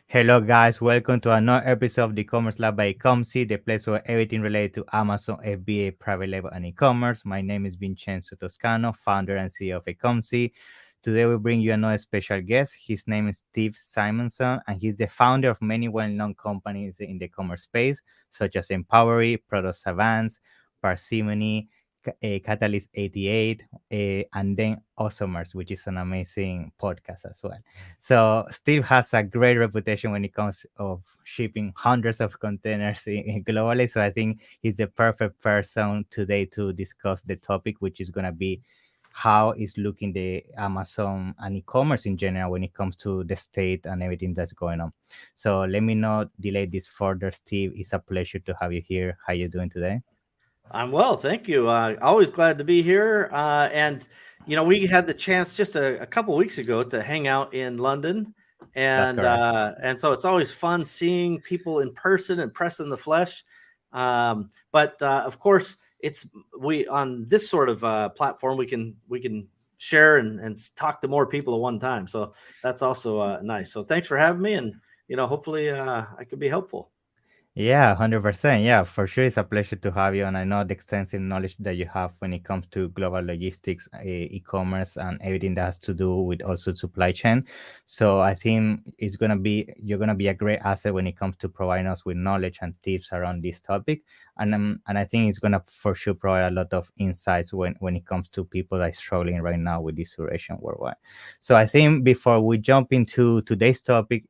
Hello, guys. Welcome to another episode of the Commerce Lab by Ecommerce, the place where everything related to Amazon, FBA, private label, and e-commerce. My name is Vincenzo Toscano, founder and CEO of Ecommerce. Today, we bring you another special guest. His name is Steve Simonson, and he's the founder of many well-known companies in the commerce space, such as Empowery, Product Savants, Parsimony, Catalyst 88, and then Awesomers, which is an amazing podcast as well. So Steve has a great reputation when it comes of shipping hundreds of containers globally. So I think he's the perfect person today to discuss the topic, which is going to be how is looking the Amazon and e-commerce in general when it comes to the state and everything that's going on. So let me not delay this further. Steve, it's a pleasure to have you here. How you doing today? I'm well, thank you. Always glad to be here. We had the chance just a couple weeks ago to hang out in London, That's and correct. so it's always fun seeing people in person and press in the flesh. But of course, it's we on this sort of platform we can share and talk to more people at one time. So that's also nice. So thanks for having me, and hopefully I could be helpful. Yeah, 100%. Yeah, for sure. It's a pleasure to have you. And I know the extensive knowledge that you have when it comes to global logistics, e-commerce, and everything that has to do with also supply chain. So I think you're going to be a great asset when it comes to providing us with knowledge and tips around this topic. And I think it's going to for sure provide a lot of insights when it comes to people that are struggling right now with this situation worldwide. So I think before we jump into today's topic,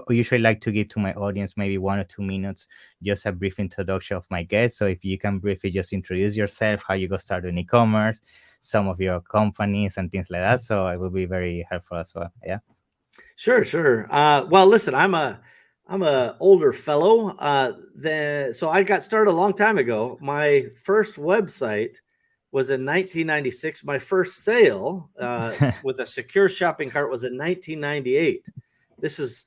usually like to give to my audience maybe 1 or 2 minutes, just a brief introduction of my guest. So if you can briefly just introduce yourself, how you got started in e-commerce, some of your companies and things like that. So it will be very helpful as well. Yeah. Sure, sure. Well, listen, I'm a older fellow. So I got started a long time ago. My first website was in 1996. My first sale with a secure shopping cart was in 1998. This is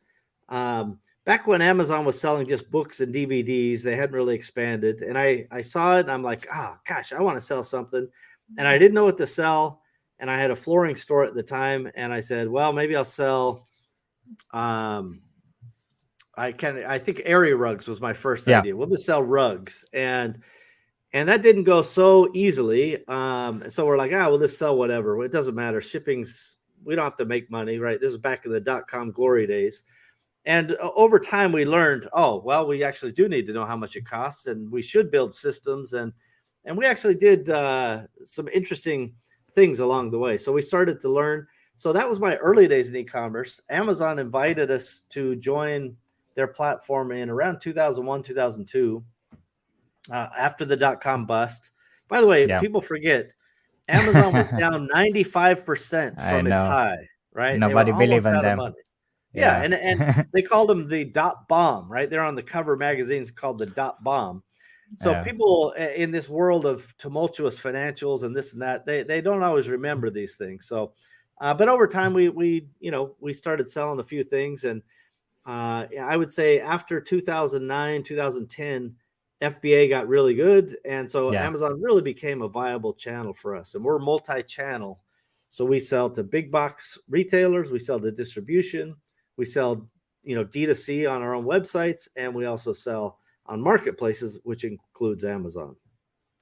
back when Amazon was selling just books and DVDs. They hadn't really expanded, and I saw it, and I'm like, gosh, I want to sell something, and I didn't know what to sell. And I had a flooring store at the time, and I said, well, maybe I'll sell um, I think area rugs was my first Yeah. idea. We'll just sell rugs, and that didn't go so easily. So we're like, we'll just sell whatever. It doesn't matter. Shipping's we don't have to make money, right? This is back in the .com glory days. And over time, we learned, oh well, we actually do need to know how much it costs, and we should build systems. And we actually did some interesting things along the way. So we started to learn. So that was my early days in e-commerce. Amazon invited us to join their platform in around 2001, 2002, after the .com bust. By the way, Yeah. people forget Amazon was down 95% I from its know. high, right? They were Nobody believe almost in out of them. money. Yeah, Yeah. and they called them the dot bomb, right? They're on the cover magazines called the dot bomb. So Yeah. people in this world of tumultuous financials and this and that, they don't always remember these things. So, but over time we started selling a few things, and I would say after 2009, 2010, FBA got really good, and so Yeah. Amazon really became a viable channel for us. And we're multi-channel, so we sell to big box retailers, we sell to distribution, we sell D2C on our own websites, and we also sell on marketplaces, which includes Amazon.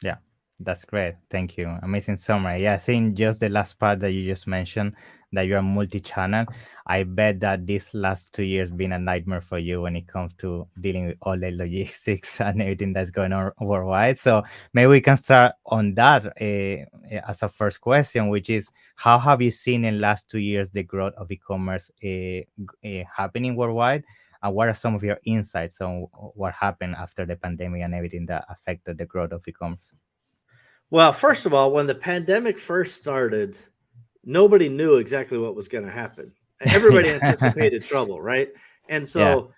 Yeah, that's great. Thank you. Amazing summary. Yeah, I think just the last part that you just mentioned, that you're multi-channel. I bet that this last 2 years been a nightmare for you when it comes to dealing with all the logistics and everything that's going on worldwide. So maybe we can start on that as a first question, which is how have you seen in last 2 years the growth of e-commerce happening worldwide? And what are some of your insights on what happened after the pandemic and everything that affected the growth of e-commerce? Well, first of all, when the pandemic first started, nobody knew exactly what was going to happen. Everybody Yeah. anticipated trouble, right? And Yeah. so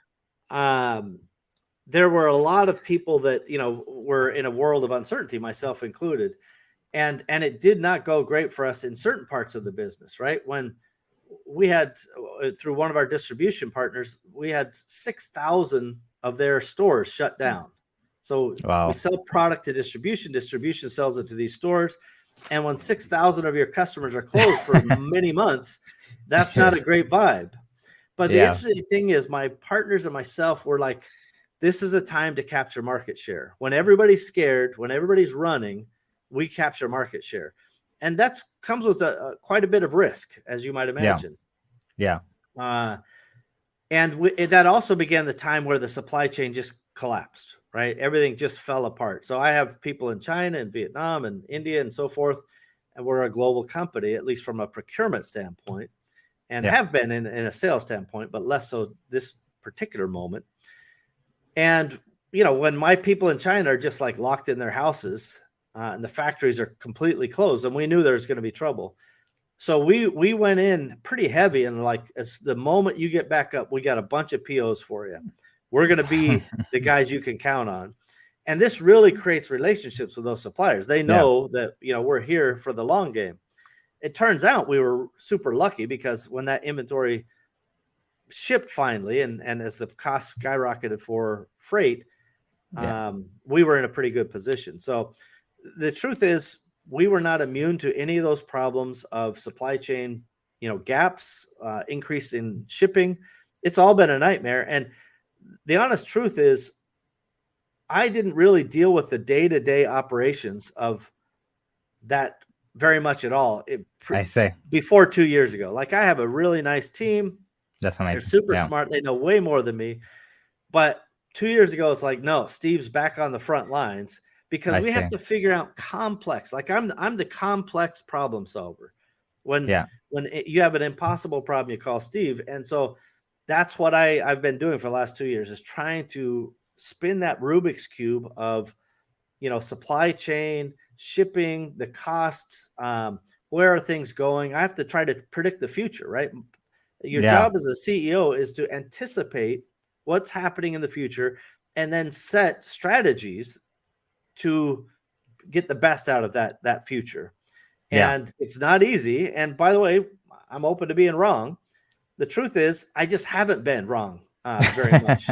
um, there were a lot of people that were in a world of uncertainty, myself included, and it did not go great for us in certain parts of the business. Right when we had through one of our distribution partners, we had 6,000 of their stores shut down. So we Wow. sell product to distribution. Distribution sells it to these stores. And when 6,000 of your customers are closed for many months, that's not Yeah. a great vibe. But the Yeah. interesting thing is my partners and myself were like, this is a time to capture market share. When everybody's scared, when everybody's running, we capture market share. And that's comes with quite a bit of risk, as you might Yeah. imagine. Yeah. Uh, and that also began the time where the supply chain just collapsed, right? Everything just fell apart. So I have people in China and Vietnam and India and so forth, and we're a global company, at least from a procurement standpoint, and Yeah. have been in a sales standpoint, but less so this particular moment. And when my people in China are just like locked in their houses, and the factories are completely closed, and we knew there was going to be trouble. So we went in pretty heavy, and like, as the moment you get back up, we got a bunch of POs for you. We're going to be the guys you can count on. And this really creates relationships with those suppliers. They Yeah. know that we're here for the long game. It turns out we were super lucky, because when that inventory shipped finally, and as the cost skyrocketed for freight, Yeah. we were in a pretty good position. So the truth is, we were not immune to any of those problems of supply chain, gaps, increase in shipping. It's all been a nightmare. And the honest truth is, I didn't really deal with the day-to-day operations of that very much at all I say before 2 years ago. Like, I have a really nice team. that's They're amazing. super Yeah. smart. They know way more than me. But 2 years ago, it's like, no, Steve's back on the front lines, because I we have say. to figure out complex. Like, I'm the complex problem solver. When Yeah. you have an impossible problem, you call Steve. And so that's what I've been doing for the last 2 years, is trying to spin that Rubik's cube of supply chain, shipping, the costs, where are things going. I have to try to predict the future, right? Your Yeah. job as a CEO is to anticipate what's happening in the future, and then set strategies to get the best out of that future. Yeah. And it's not easy. And by the way, I'm open to being wrong. The truth is, I just haven't been wrong very much.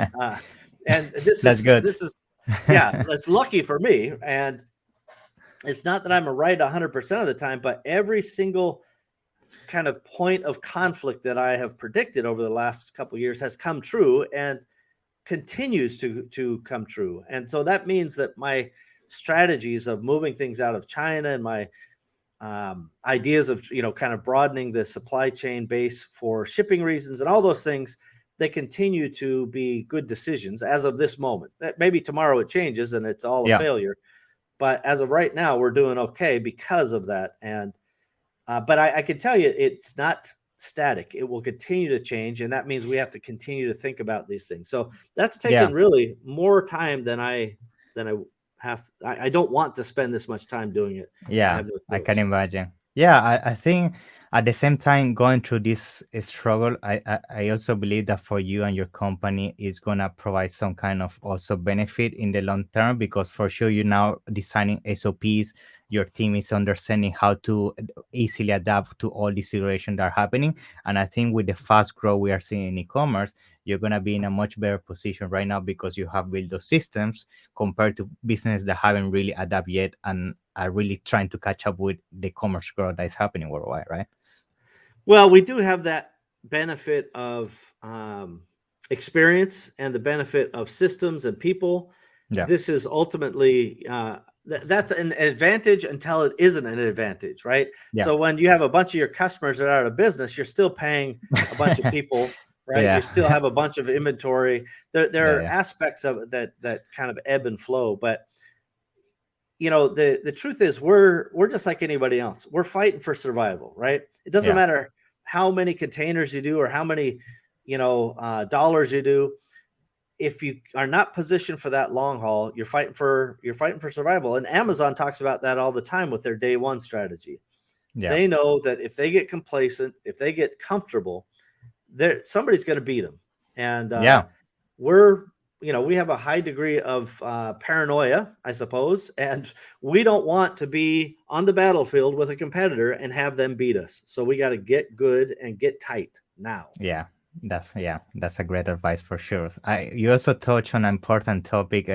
And this That's is good. this is yeah, that's lucky for me. And it's not that I'm right 100% of the time, but every single kind of point of conflict that I have predicted over the last couple of years has come true, and continues to come true. And so that means that my strategies of moving things out of China, and my ideas of kind of broadening the supply chain base for shipping reasons, and all those things, they continue to be good decisions as of this moment. Maybe tomorrow it changes and it's all a Yeah. failure, but as of right now, we're doing okay because of that. And but I can tell you, it's not static. It will continue to change, and that means we have to continue to think about these things. So that's taken Yeah. really more time than I have. I don't want to spend this much time doing it. I Yeah, have no I can choice. imagine. Yeah, I think at the same time going through this struggle, I also believe that for you and your company is gonna provide some kind of also benefit in the long term, because for sure you're now designing SOPs, your team is understanding how to easily adapt to all the situations that are happening. And I think with the fast growth we are seeing in e-commerce, you're gonna be in a much better position right now, because you have built those systems compared to business that haven't really adapted yet and are really trying to catch up with the commerce growth that is happening worldwide, right? Well, we do have that benefit of experience, and the benefit of systems and people. Yeah. This is ultimately that's an advantage until it isn't an advantage, right? Yeah. So when you have a bunch of your customers that are out of business, you're still paying a bunch of people, right? You Yeah. still have a bunch of inventory. There Yeah. are Yeah. aspects of it that kind of ebb and flow, but the truth is, we're just like anybody else. We're fighting for survival, right? It doesn't Yeah. matter how many containers you do, or how many dollars you do. If you are not positioned for that long haul, you're fighting for survival. And Amazon talks about that all the time with their day one strategy. Yeah. They know that if they get complacent, if they get comfortable, somebody's going to beat them. And Yeah. we're we have a high degree of paranoia, I suppose, and we don't want to be on the battlefield with a competitor and have them beat us. So we got to get good and get tight now. Yeah. That's a great advice for sure. You also touch on an important topic,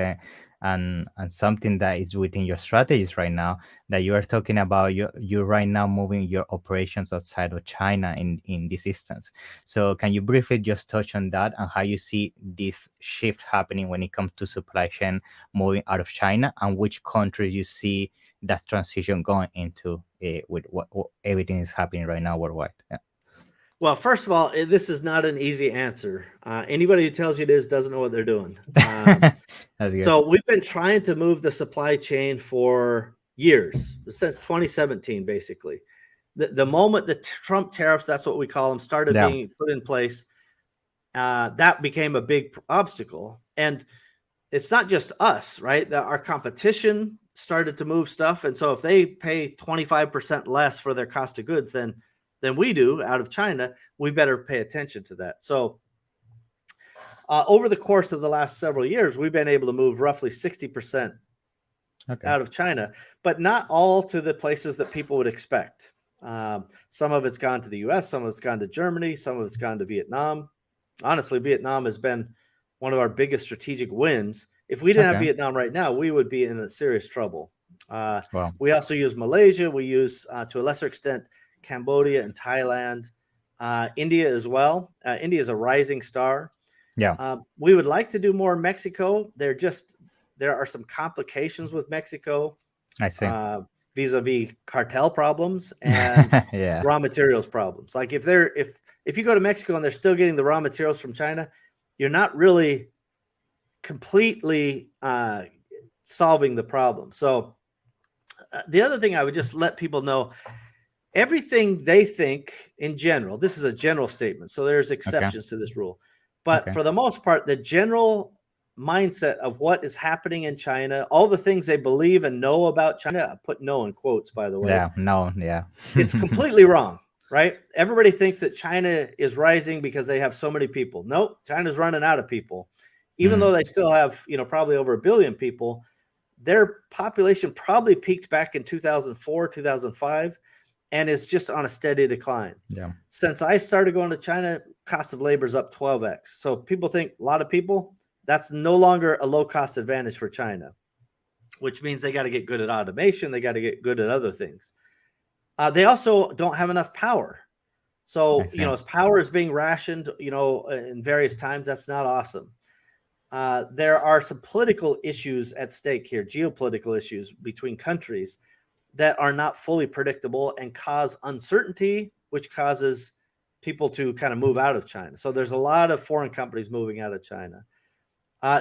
and something that is within your strategies right now, that you are talking about, you right now moving your operations outside of China in this instance. So can you briefly just touch on that and how you see this shift happening when it comes to supply chain moving out of China, and which countries you see that transition going into, with what everything is happening right now worldwide? Yeah. Well, first of all, this is not an easy answer. Anybody who tells you it is doesn't know what they're doing. That's good. So we've been trying to move the supply chain for years, since 2017, basically. The moment the Trump tariffs, that's what we call them, started Yeah. being put in place, that became a big obstacle. And it's not just us, right? Our competition started to move stuff. And so if they pay 25% less for their cost of goods than we do out of China, we better pay attention to that. So over the course of the last several years, we've been able to move roughly 60% out of China, but not all to the places that people would expect. Some of it's gone to the US, some of it's gone to Germany, some of it's gone to Vietnam. Honestly, Vietnam has been one of our biggest strategic wins. If we didn't have Vietnam right now, we would be in serious trouble. Wow. We also use Malaysia. We use, to a lesser extent, Cambodia and Thailand, India as well. India is a rising star. Yeah. We would like to do more in Mexico. There are some complications with Mexico, I see. vis-a-vis cartel problems and Yeah. raw materials problems. Like if you go to Mexico and they're still getting the raw materials from China, you're not really completely solving the problem. So the other thing I would just let people know, everything they think in general, this is a general statement, so there's exceptions to this rule, but for the most part, the general mindset of what is happening in China, all the things they believe and know about China, I put "no" in quotes, by the way. Yeah. No. Yeah. It's completely wrong, right? Everybody thinks that China is rising because they have so many people. Nope, China's running out of people. Even though they still have, probably over 1 billion people, their population probably peaked back in 2004, 2005, and is just on a steady decline. Yeah. Since I started going to China, cost of labor is up 12x. So people think a lot of people, that's no longer a low cost advantage for China, which means they got to get good at automation. They got to get good at other things. They also don't have enough power. So, as power is being rationed, in various times, that's not awesome. There are some political issues at stake here, geopolitical issues between countries that are not fully predictable and cause uncertainty, which causes people to kind of move out of China. So there's a lot of foreign companies moving out of China.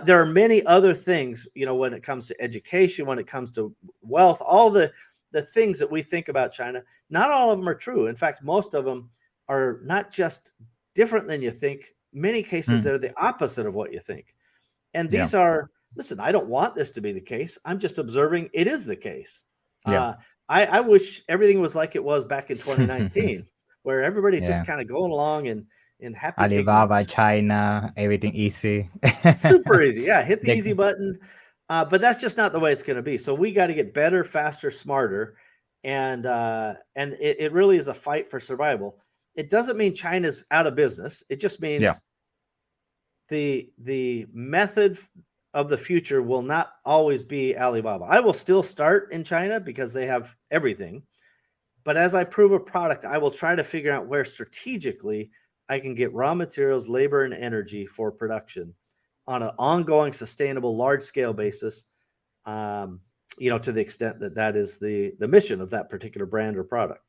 There are many other things, when it comes to education, when it comes to wealth, all the things that we think about China, not all of them are true. In fact, most of them are not just different than you think. Many cases, they're the opposite of what you think. And these are, listen, I don't want this to be the case. I'm just observing it is the case. I wish everything was like it was back in 2019, where everybody's just kind of going along in happy Alibaba, ignorance. China, everything easy. Super easy. Yeah, hit the easy button. But that's just not the way it's going to be. So we got to get better, faster, smarter. And it really is a fight for survival. It doesn't mean China's out of business. It just means the method of the future will not always be Alibaba. I will still start in China because they have everything. But as I prove a product, I will try to figure out where strategically I can get raw materials, labor, and energy for production on an ongoing, sustainable, large-scale basis, to the extent that is the mission of that particular brand or product.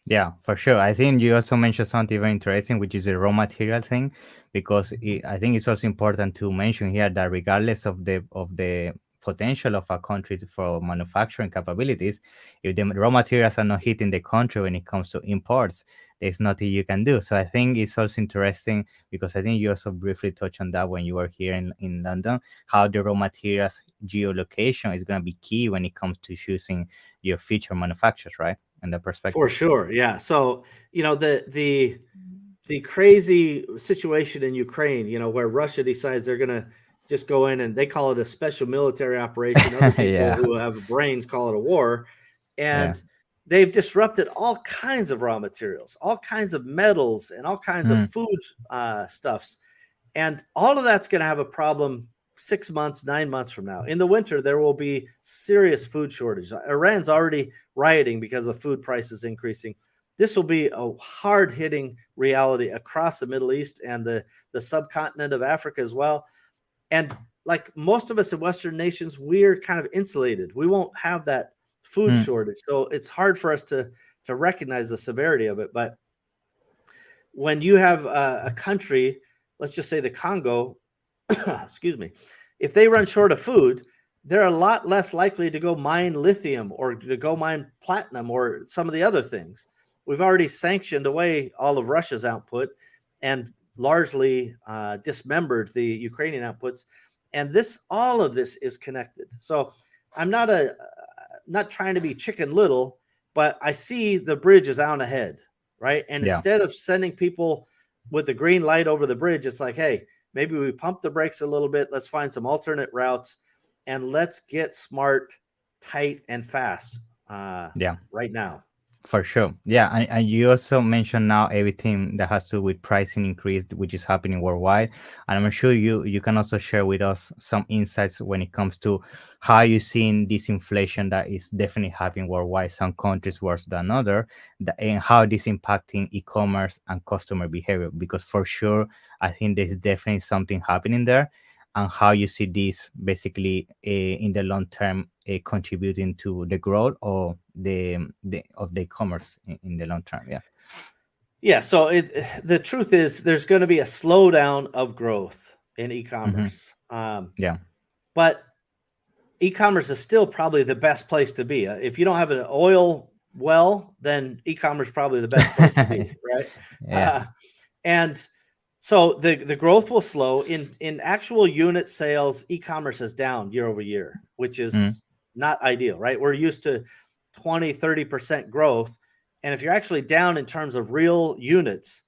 Yeah, for sure. I think you also mentioned something very interesting, which is the raw material thing, because I think it's also important to mention here that regardless of the potential of a country for manufacturing capabilities, if the raw materials are not hitting the country when it comes to imports, there's nothing you can do. So I think it's also interesting, because I think you also briefly touched on that when you were here in London, how the raw materials geolocation is going to be key when it comes to choosing your future manufacturers, right? And the perspective. For sure. Yeah. So, the crazy situation in Ukraine, where Russia decides they're going to just go in, and they call it a special military operation. Other people who have brains call it a war. And they've disrupted all kinds of raw materials, all kinds of metals, and all kinds of food stuffs. And all of that's going to have a problem 6 months, 9 months from now. In the winter, there will be serious food shortage. Iran's already rioting because of food prices increasing. This will be a hard-hitting reality across the Middle East and the subcontinent of Africa as well. And like most of us in Western nations, we're kind of insulated. We won't have that food shortage. So it's hard for us to recognize the severity of it. But when you have a country, let's just say the Congo, excuse me, if they run short of food, they're a lot less likely to go mine lithium or to go mine platinum or some of the other things. We've already sanctioned away all of Russia's output and largely dismembered the Ukrainian outputs. And all of this is connected. So I'm not trying to be Chicken Little, but I see the bridge is out ahead, right? And instead of sending people with the green light over the bridge, it's like, hey, maybe we pump the brakes a little bit. Let's find some alternate routes and let's get smart, tight, and fast right now. For sure. Yeah. And you also mentioned now everything that has to do with pricing increase, which is happening worldwide. And I'm sure you can also share with us some insights when it comes to how you're seeing this inflation that is definitely happening worldwide, some countries worse than other, and how this impacting e-commerce and customer behavior. Because for sure, I think there's definitely something happening there, and how you see this basically in the long term contributing to the growth of the e-commerce in the long term. Yeah. So the truth is there's going to be a slowdown of growth in e-commerce. But e-commerce is still probably the best place to be. If you don't have an oil well, then e-commerce is probably the best place to be, right? And so the growth will slow. In actual unit sales, e-commerce is down year over year, which is not ideal, right? We're used to 20, 30% growth. And if you're actually down in terms of real units,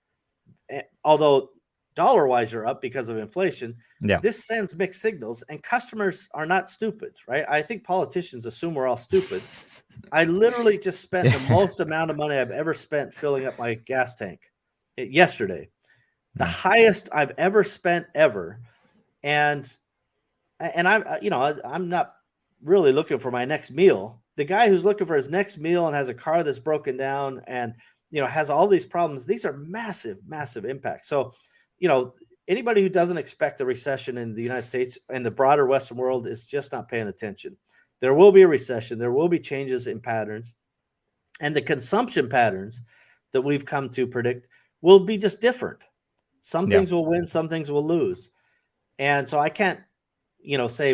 although dollar-wise you're up because of inflation, this sends mixed signals, and customers are not stupid, right? I think politicians assume we're all stupid. I literally just spent the most amount of money I've ever spent filling up my gas tank yesterday. The highest I've ever spent ever. And I'm not really looking for my next meal. The guy who's looking for his next meal and has a car that's broken down and, has all these problems, these are massive, massive impacts. So, anybody who doesn't expect a recession in the United States and the broader Western world is just not paying attention. There will be a recession. There will be changes in patterns, and the consumption patterns that we've come to predict will be just different. Some things will win, some things will lose. And so I can't, say,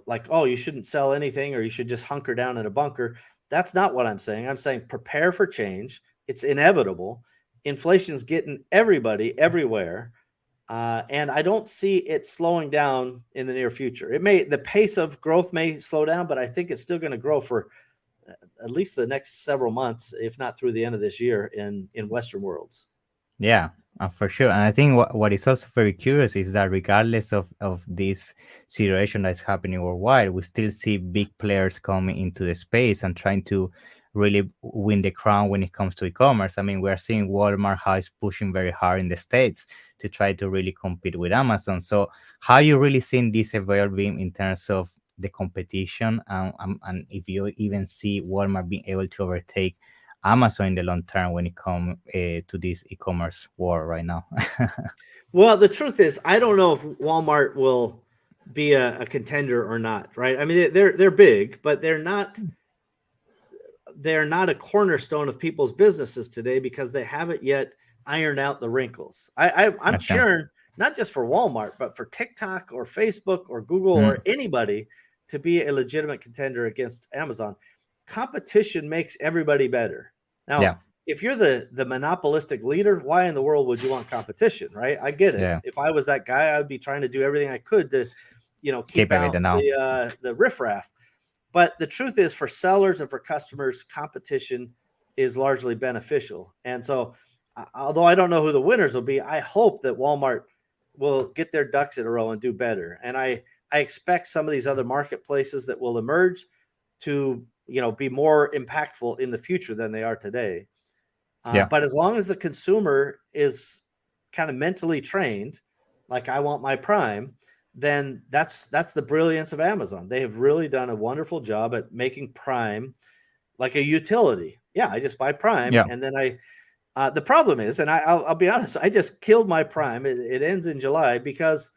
like, oh, you shouldn't sell anything or you should just hunker down in a bunker. That's not what I'm saying. I'm saying prepare for change. It's inevitable. Inflation's getting everybody everywhere. And I don't see it slowing down in the near future. The pace of growth may slow down, but I think it's still going to grow for at least the next several months, if not through the end of this year in Western worlds. Yeah, for sure. And I think what is also very curious is that regardless of this situation that's happening worldwide, we still see big players coming into the space and trying to really win the crown when it comes to e-commerce. I mean, we're seeing Walmart how it's pushing very hard in the States to try to really compete with Amazon. So how are you really seeing this evolving in terms of the competition? And if you even see Walmart being able to overtake Amazon in the long term when it comes to this e-commerce war right now? Well, the truth is, I don't know if Walmart will be a contender or not, right? I mean, they're big, but they're not a cornerstone of people's businesses today because they haven't yet ironed out the wrinkles. I'm sure not just for Walmart, but for TikTok or Facebook or Google or anybody to be a legitimate contender against Amazon. Competition makes everybody better. Now, if you're the monopolistic leader, why in the world would you want competition, right? I get it. Yeah. If I was that guy, I would be trying to do everything I could to, keep out the riffraff. But the truth is, for sellers and for customers, competition is largely beneficial. And so, although I don't know who the winners will be, I hope that Walmart will get their ducks in a row and do better. And I expect some of these other marketplaces that will emerge to be more impactful in the future than they are today. But as long as the consumer is kind of mentally trained, like I want my Prime, then that's the brilliance of Amazon. They have really done a wonderful job at making Prime like a utility. Yeah, I just buy Prime, Yeah. and then the problem is, and I'll be honest, I just killed my Prime. It ends in July because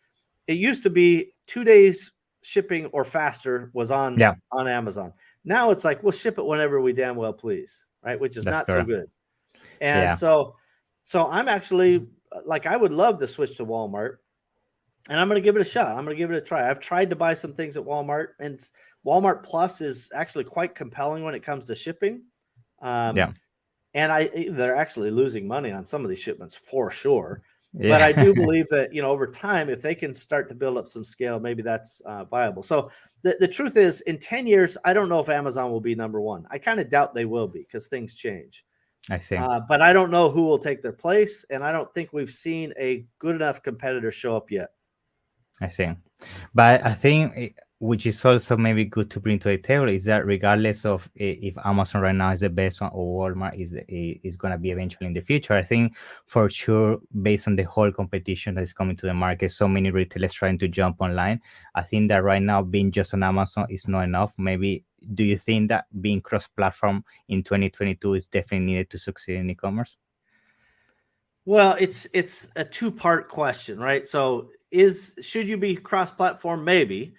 it used to be 2 days shipping or faster was on Yeah. Amazon. Now it's like we'll ship it whenever we damn well please, right? Which is That's not so correct. good. And Yeah. so I'm actually like I would love to switch to Walmart, and I'm going to give it a shot. I'm going to give it a try. I've tried to buy some things at Walmart, and Walmart Plus is actually quite compelling when it comes to shipping. Um, Yeah. and they're actually losing money on some of these shipments for sure. But I do Yeah. believe that, over time, if they can start to build up some scale, maybe that's viable. So the truth is, in 10 years, I don't know if Amazon will be number one. I kind of doubt they will be because things change. I see. But I don't know who will take their place. And I don't think we've seen a good enough competitor show up yet. I see. But I think which is also maybe good to bring to the table is that regardless of if Amazon right now is the best one or Walmart is going to be eventually in the future, I think for sure, based on the whole competition that is coming to the market, so many retailers trying to jump online, I think that right now being just on Amazon is not enough. Maybe do you think that being cross-platform in 2022 is definitely needed to succeed in e-commerce? Well, it's a two-part question, right? So should you be cross-platform? Maybe.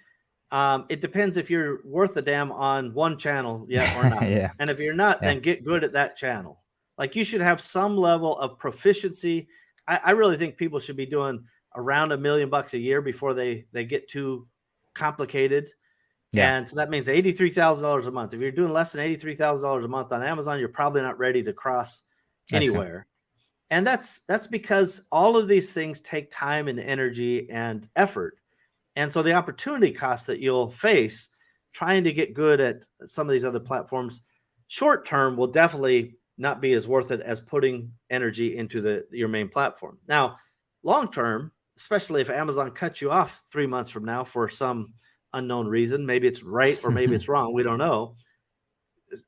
It depends if you're worth a damn on one channel yet or not. Yeah. And if you're not, Yeah. then get good at that channel. Like you should have some level of proficiency. I really think people should be doing around $1 million a year before they get too complicated. Yeah. And so that means $83,000 a month. If you're doing less than $83,000 a month on Amazon, you're probably not ready to cross I see. anywhere. And that's because all of these things take time and energy and effort. And so the opportunity cost that you'll face trying to get good at some of these other platforms, short term will definitely not be as worth it as putting energy into your main platform. Now, long term, especially if Amazon cuts you off 3 months from now for some unknown reason, maybe it's right or maybe it's wrong, we don't know.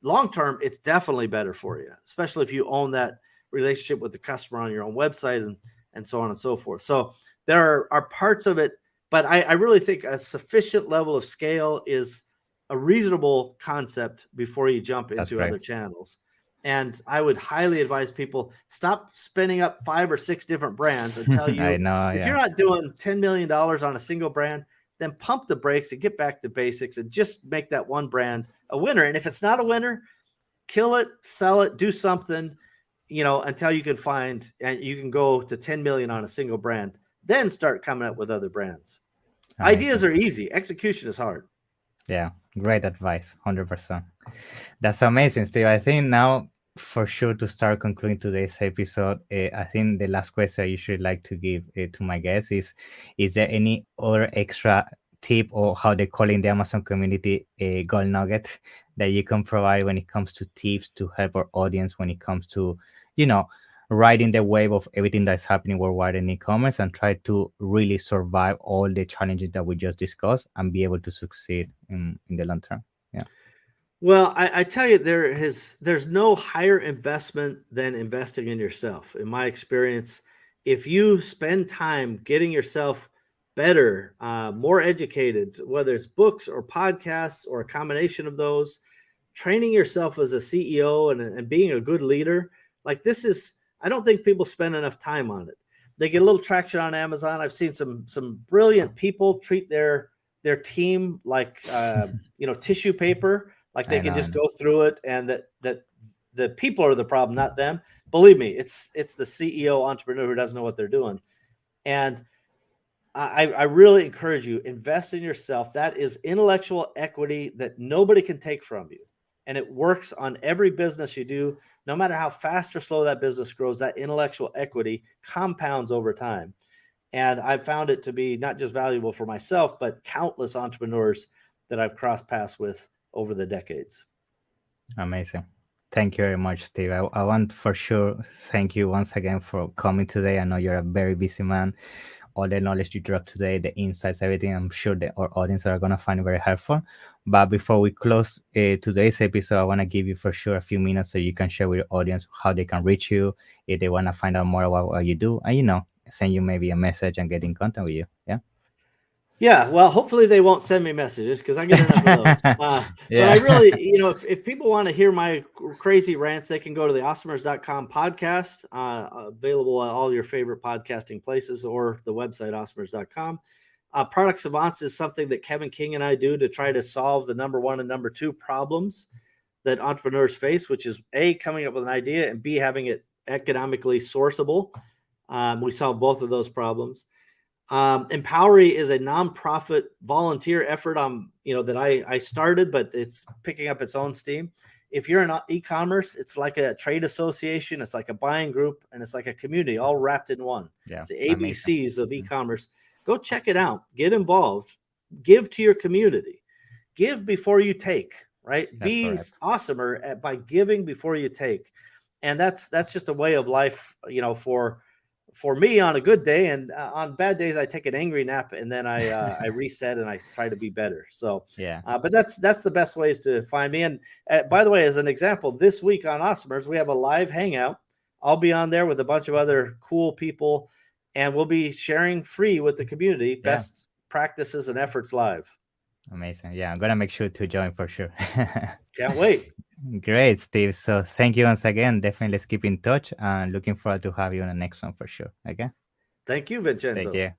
Long term, it's definitely better for you, especially if you own that relationship with the customer on your own website and so on and so forth. So there are parts of it, but I really think a sufficient level of scale is a reasonable concept before you jump That's into right. other channels. And I would highly advise people stop spinning up 5 or 6 different brands until I know. if Yeah. you're not doing $10 million on a single brand, then pump the brakes and get back to basics and just make that one brand a winner. And if it's not a winner, kill it, sell it, do something, until you can find and you can go to 10 million on a single brand, then start coming up with other brands. Amazing. Ideas are easy. Execution is hard. Yeah, great advice, 100%. That's amazing, Steve. I think now, for sure, to start concluding today's episode, I think the last question I usually like to give to my guests is there any other extra tip or how they call in the Amazon community a gold nugget that you can provide when it comes to tips to help our audience when it comes to, riding the wave of everything that's happening worldwide in e-commerce and try to really survive all the challenges that we just discussed and be able to succeed in the long term? Yeah. Well, I tell you, there's no higher investment than investing in yourself. In my experience, if you spend time getting yourself better, more educated, whether it's books or podcasts or a combination of those, training yourself as a CEO and being a good leader, like I don't think people spend enough time on it. They get a little traction on Amazon. I've seen some brilliant people treat their team like tissue paper. Like they I can know. just go through it, and that the people are the problem, not them. Believe me, it's the CEO entrepreneur who doesn't know what they're doing. And I really encourage you, invest in yourself. That is intellectual equity that nobody can take from you. And it works on every business you do. No matter how fast or slow that business grows, that intellectual equity compounds over time. And I've found it to be not just valuable for myself, but countless entrepreneurs that I've crossed paths with over the decades. Amazing. Thank you very much, Steve. I want for sure thank you once again for coming today. I know you're a very busy man. All the knowledge you dropped today, the insights, everything, I'm sure that our audience are going to find it very helpful. But before we close today's episode, I want to give you for sure a few minutes so you can share with your audience how they can reach you if they want to find out more about what you do and, send you maybe a message and get in contact with you. Yeah. Yeah, well, hopefully they won't send me messages because I get enough of those. But I Yeah. really, if people want to hear my crazy rants, they can go to the awesomers.com podcast, available at all your favorite podcasting places or the website awesomers.com. Product savants is something that Kevin King and I do to try to solve the number one and number two problems that entrepreneurs face, which is A, coming up with an idea, and B, having it economically sourceable. We solve both of those problems. Empowery is a nonprofit volunteer effort that I started, but it's picking up its own steam. If you're in e-commerce, it's like a trade association, it's like a buying group, and it's like a community all wrapped in one. Yeah. It's the Amazing. ABCs of e-commerce. Go check it out, get involved, give to your community, give before you take, right? That's Be correct. awesomer by giving before you take. And that's just a way of life, for me on a good day, and on bad days I take an angry nap, and then I reset and I try to be better. So Yeah. but that's the best ways to find me. And by the way, as an example, this week on Awesomers we have a live hangout. I'll be on there with a bunch of other cool people, and we'll be sharing free with the community Yeah. best practices and efforts live. Amazing. Yeah. I'm gonna make sure to join for sure. Can't wait. Great, Steve. So thank you once again. Definitely let's keep in touch and looking forward to have you on the next one for sure. Okay. Thank you, Take Vincenzo. care.